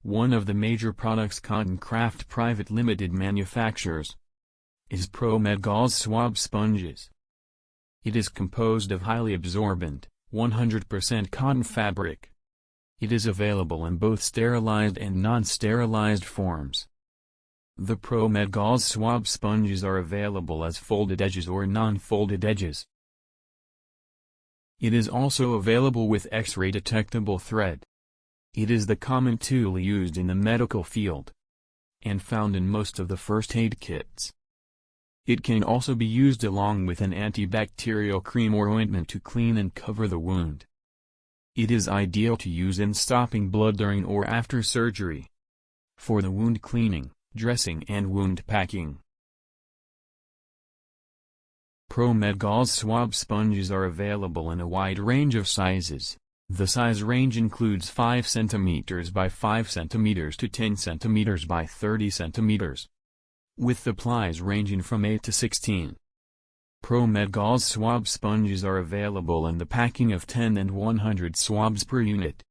One of the major products Cotton Craft Private Limited manufactures is ProMed Gauze Swab sponges. It is composed of highly absorbent, 100% cotton fabric. It is available in both sterilized and non-sterilized forms. The ProMed Gauze Swab sponges are available as folded edges or non-folded edges. It is also available with X-ray detectable thread. It is the common tool used in the medical field and found in most of the first aid kits. It can also be used along with an antibacterial cream or ointment to clean and cover the wound. It is ideal to use in stopping blood during or after surgery, for the wound cleaning, dressing and wound packing. ProMed Gauze Swab sponges are available in a wide range of sizes. The size range includes 5 cm by 5 cm to 10 cm by 30 cm, with the plies ranging from 8 to 16. ProMed Gauze Swab sponges are available in the packing of 10 and 100 swabs per unit.